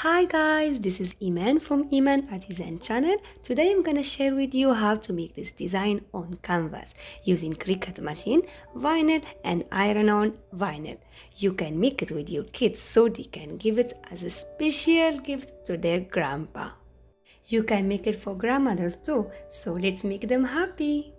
Hi guys, this is Iman from Iman Artisan channel. Today I'm gonna share with you how to make this design on canvas using Cricut machine, vinyl and iron-on vinyl. You can make it with your kids so they can give it as a special gift to their grandpa. You can make it for grandmothers too, so let's make them happy.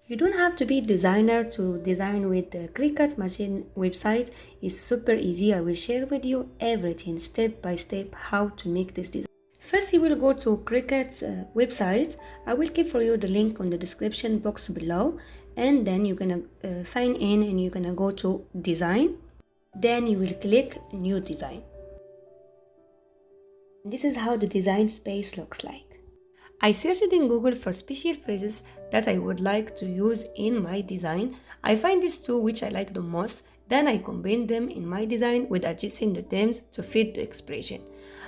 You don't have to be a designer to design with the Cricut machine website. It's super easy. I will share with you everything step by step how to make this design. First you will go to Cricut's website. I will keep for you the link on the description box below, and then you're gonna sign in and you're gonna go to design. Then you will click new design. This is how the design space looks like. I searched in Google for special phrases that I would like to use in my design. I find these two which I like the most, then I combine them in my design with adjusting the terms to fit the expression.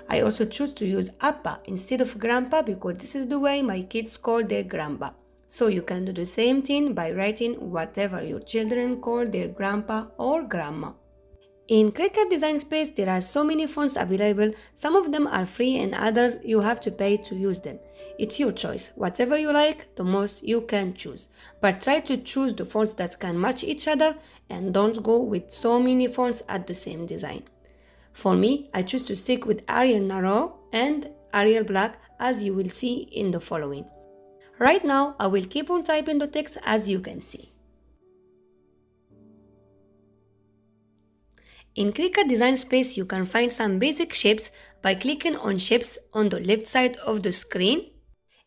I also choose to use Appa instead of Grandpa because this is the way my kids call their grandpa. So you can do the same thing by writing whatever your children call their grandpa or grandma. In Cricut Design Space, there are so many fonts available. Some of them are free and others you have to pay to use them. It's your choice. Whatever you like the most, you can choose. But try to choose the fonts that can match each other and don't go with so many fonts at the same design. For me, I choose to stick with Arial Narrow and Arial Black, as you will see in the following. Right now, I will keep on typing the text as you can see. In Cricut Design Space, you can find some basic shapes by clicking on shapes on the left side of the screen.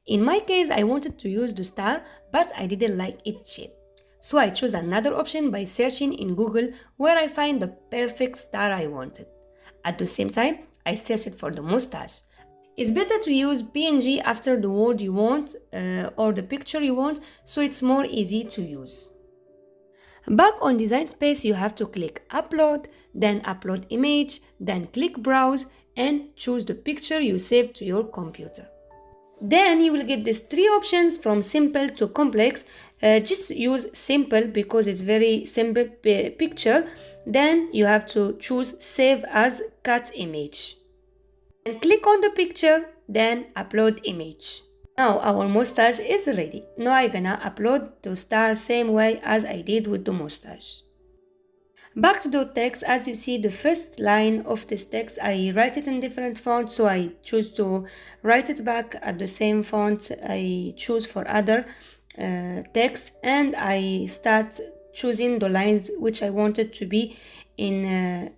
In my case, I wanted to use the star, but I didn't like its shape. So I chose another option by searching in Google, where I find the perfect star I wanted. At the same time, I searched for the mustache. It's better to use PNG after the word you want or the picture you want, so it's more easy to use. Back on Design Space, you have to click Upload, then Upload Image, then click Browse and choose the picture you saved to your computer. Then you will get these three options from simple to complex. Just use simple because it's very simple picture. Then you have to choose Save as Cut Image. And click on the picture, then Upload Image. Now our mustache is ready. Now I'm gonna upload the star same way as I did with the mustache. Back to the text, as you see the first line of this text, I write it in different fonts, so I choose to write it back at the same font I choose for other text, and I start choosing the lines which I wanted to be in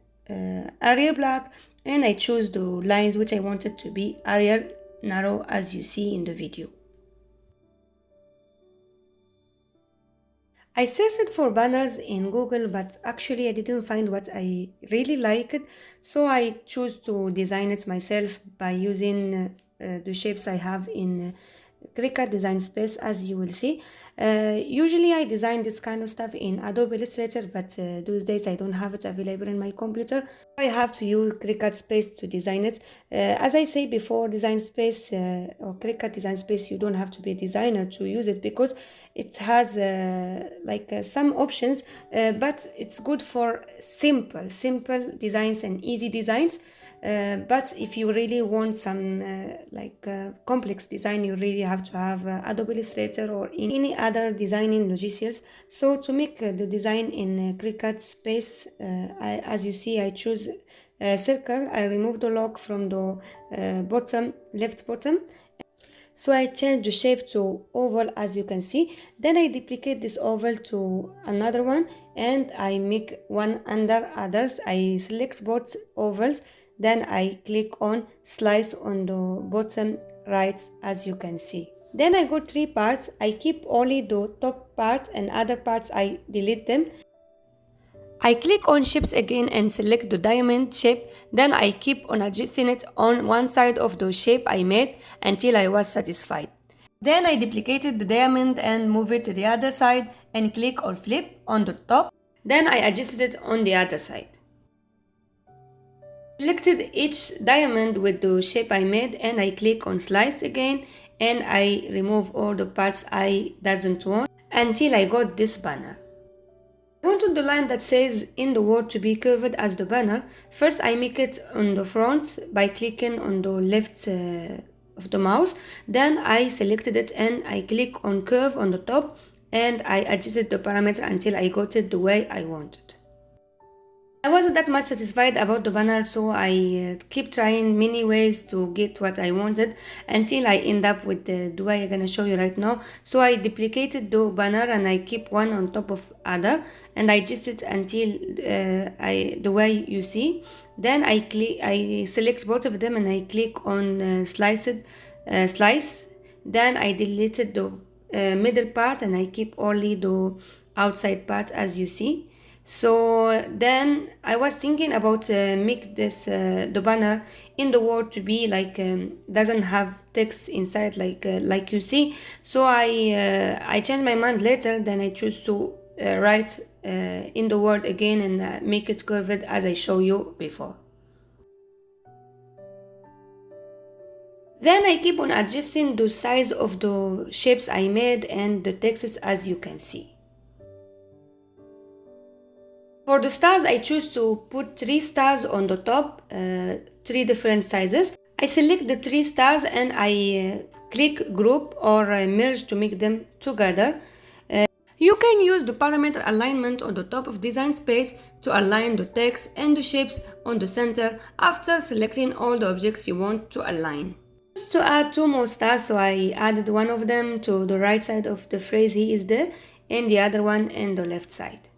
Arial Black, and I choose the lines which I wanted to be Arial Narrow, as you see in the video. I searched for banners in Google, but actually I didn't find what I really liked, so I chose to design it myself by using the shapes I have in Cricut Design Space, as you will see. Usually I design this kind of stuff in Adobe Illustrator, but those days I don't have it available in my computer. I have to use Cricut Space to design it. As I say before, Design Space or Cricut Design Space, you don't have to be a designer to use it because it has some options, but it's good for simple designs and easy designs. But if you really want some complex design, you really have to have Adobe Illustrator or any other designing logiciels. So to make the design in Cricut Space, as you see, I choose a circle. I remove the lock from the left bottom. So I change the shape to oval, as you can see. Then I duplicate this oval to another one and I make one under others. I select both ovals. Then I click on slice on the bottom right, as you can see. Then I got three parts. I keep only the top part and other parts I delete them. I click on shapes again and select the diamond shape. Then I keep on adjusting it on one side of the shape I made until I was satisfied. Then I duplicated the diamond and move it to the other side and click or flip on the top. Then I adjusted it on the other side. Selected each diamond with the shape I made and I click on slice again and I remove all the parts I doesn't want until I got this banner. I wanted the line that says in the word to be curved as the banner. First I make it on the front by clicking on the left of the mouse. Then I selected it and I click on curve on the top and I adjusted the parameter until I got it the way I wanted. I wasn't that much satisfied about the banner, so I keep trying many ways to get what I wanted until I end up with the way I'm gonna show you right now. So I duplicated the banner and I keep one on top of other and I adjust it until the way you see. Then I select both of them and I click on slice. Then I deleted the middle part and I keep only the outside part as you see. So then I was thinking about make this the banner in the word to be like doesn't have text inside like you see. So I changed my mind later. Then I choose to write in the word again and make it curved as I show you before. Then I keep on adjusting the size of the shapes I made and the texts as you can see. For the stars, I choose to put 3 stars on the top, 3 different sizes. I select the 3 stars and I click group or merge to make them together. You can use the parameter alignment on the top of design space to align the text and the shapes on the center after selecting all the objects you want to align. Just to add 2 more stars, so I added one of them to the right side of the phrase he is there and the other one on the left side.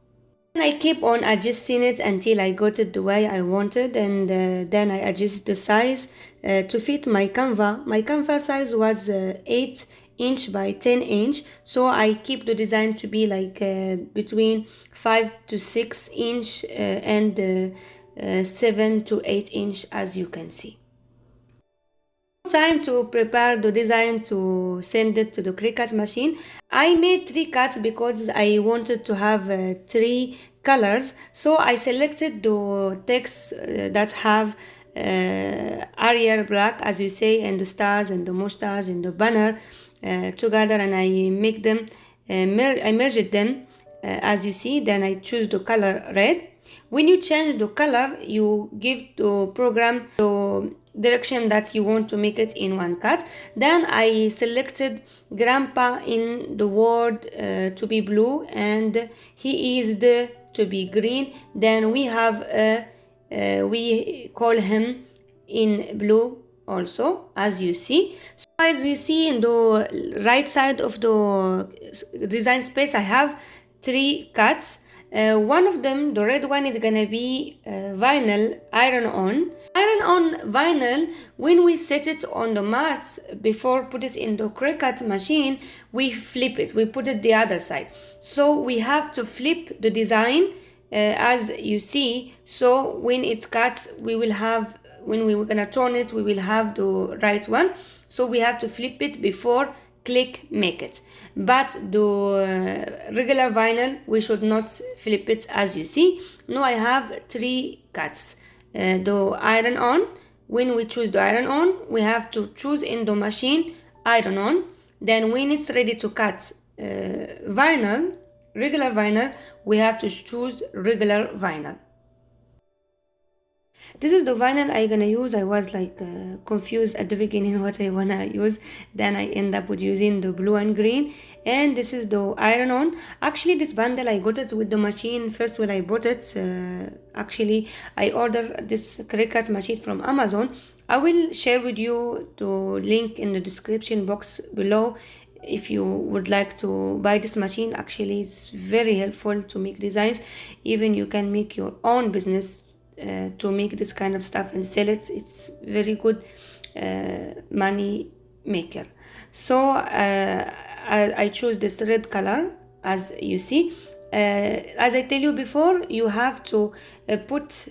I keep on adjusting it until I got it the way I wanted, and then I adjust the size to fit my canvas. My canvas size was 8 inch by 10 inch, so I keep the design to be like between 5 to 6 inch and 7 to 8 inch as you can see. Time to prepare the design to send it to the Cricut machine. I made 3 cuts because I wanted to have 3 colors. So I selected the text that have Arial black as you say, and the stars and the mustache and the banner together, and I make them I merged them as you see. Then I choose the color red. When you change the color, you give the program the direction that you want to make it in one cut. Then I selected grandpa in the word to be blue and he is the to be green. Then we have we call him in blue also as you see. So as you see in the right side of the design space, I have 3 cuts. One of them, the red one, is gonna be vinyl iron on. Iron on vinyl, when we set it on the mat before put it in the Cricut machine, we flip it, we put it the other side. So we have to flip the design as you see. So when it cuts, we will have, when we're gonna turn it, we will have the right one. So we have to flip it before click make it. But the regular vinyl, we should not flip it as you see. Now I have 3 cuts. The iron on, when we choose the iron on, we have to choose in the machine iron on. Then when it's ready to cut vinyl, regular vinyl, we have to choose regular vinyl. This is the vinyl I'm gonna use. I was like confused at the beginning what I wanna use. Then I end up with using the blue and green. And this is the iron on. Actually, this bundle I got it with the machine first when I bought it. Actually, I ordered this Cricut machine from Amazon. I will share with you the link in the description box below if you would like to buy this machine. Actually, it's very helpful to make designs. Even you can make your own business to make this kind of stuff and sell it. It's very good money maker. So I choose this red color as you see. As I tell you before, you have to put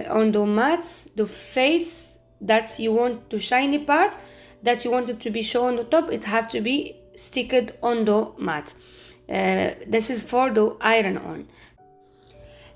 on the mats the face that you want, the shiny part that you want it to be shown on the top. It have to be sticked on the mat. This is for the iron on.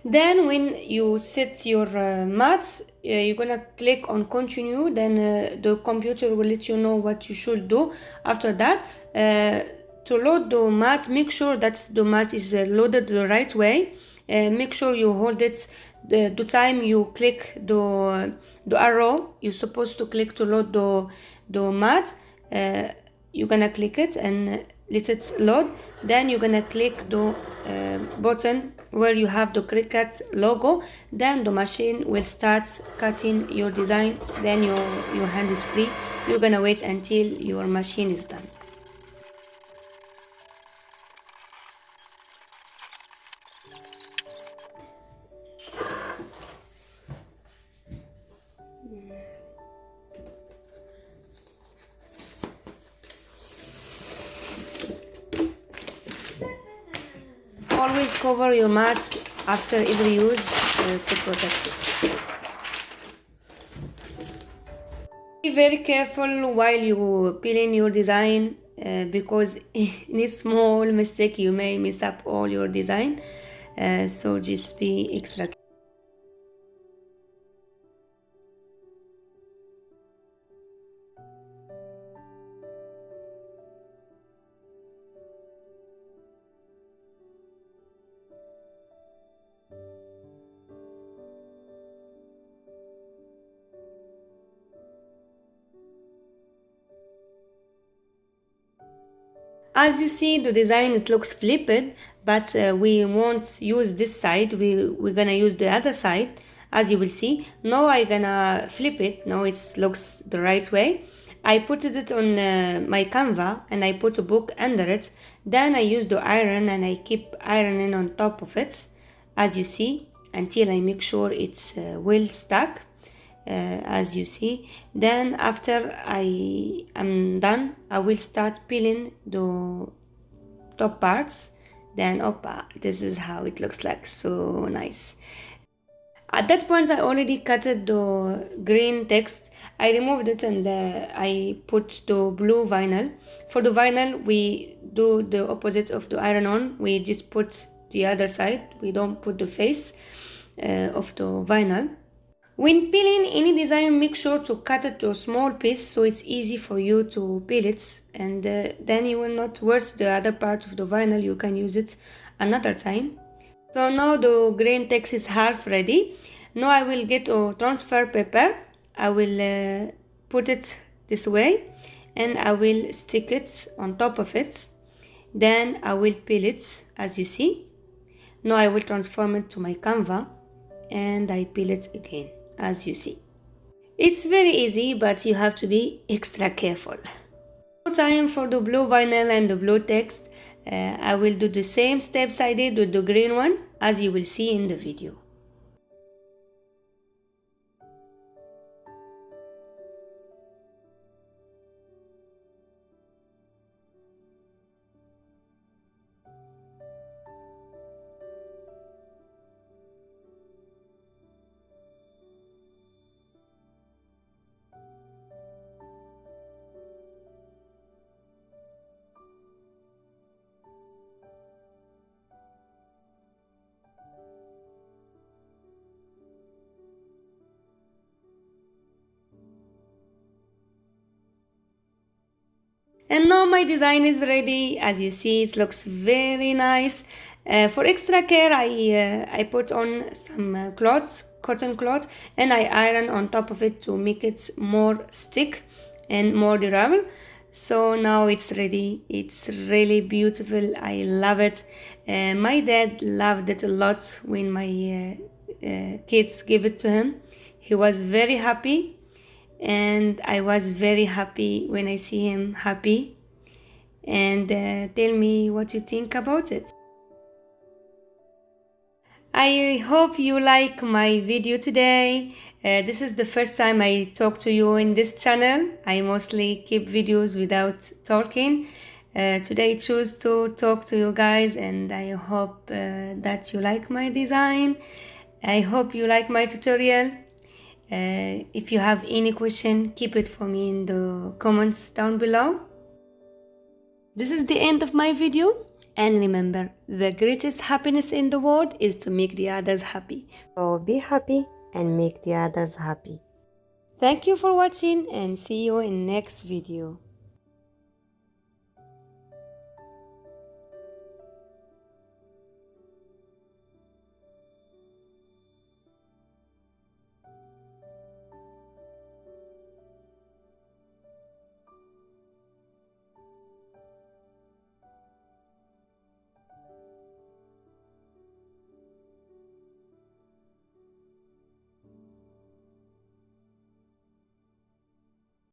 Then when you set your mats, you're gonna click on continue. Then the computer will let you know what you should do after that. To load the mat, make sure that the mat is loaded the right way. make sure you hold it the time you click the arrow. You're supposed to click to load the mat. You're gonna click it and let it load. Then you're gonna click the button where you have the Cricut logo. Then the machine will start cutting your design. Then your hand is free. You're gonna wait until your machine is done. Always cover your mats after every use to protect it. Be very careful while you peeling your design because in a small mistake you may mess up all your design. So just be extra careful. As you see, the design, it looks flipped, but we won't use this side. We're gonna use the other side, as you will see. Now I'm gonna flip it. Now it looks the right way. I put it on my Canva and I put a book under it. Then I use the iron and I keep ironing on top of it, as you see, until I make sure it's well stuck. As you see. Then after I am done, I will start peeling the top parts. Then this is how it looks like, so nice. At that point I already cut the green text. I removed it and I put the blue vinyl. For the vinyl we do the opposite of the iron on. We just put the other side. We don't put the face of the vinyl. When peeling any design, make sure to cut it to a small piece so it's easy for you to peel it, and then you will not waste the other part of the vinyl. You can use it another time. So now the green text is half ready. Now I will get a transfer paper. I will put it this way and I will stick it on top of it. Then I will peel it, as you see. Now I will transform it to my Canva and I peel it again, as you see. It's very easy, but you have to be extra careful. No time for the blue vinyl and the blue text. I will do the same steps I did with the green one, as you will see in the video. And now my design is ready. As you see, it looks very nice. For extra care, I put on some cloths, cotton cloth, and I iron on top of it to make it more stick and more durable. So now it's ready. It's really beautiful. I love it. My dad loved it a lot when my kids gave it to him. He was very happy. And I was very happy when I see him happy. And tell me what you think about it. I hope you like my video today. This is the first time I talk to you in this channel. I mostly keep videos without talking. Today I choose to talk to you guys, and I hope that you like my design. I hope you like my tutorial. If you have any question, keep it for me in the comments down below. This is the end of my video, and remember, the greatest happiness in the world is to make the others happy. So be happy and make the others happy. Thank you for watching, and see you in next video.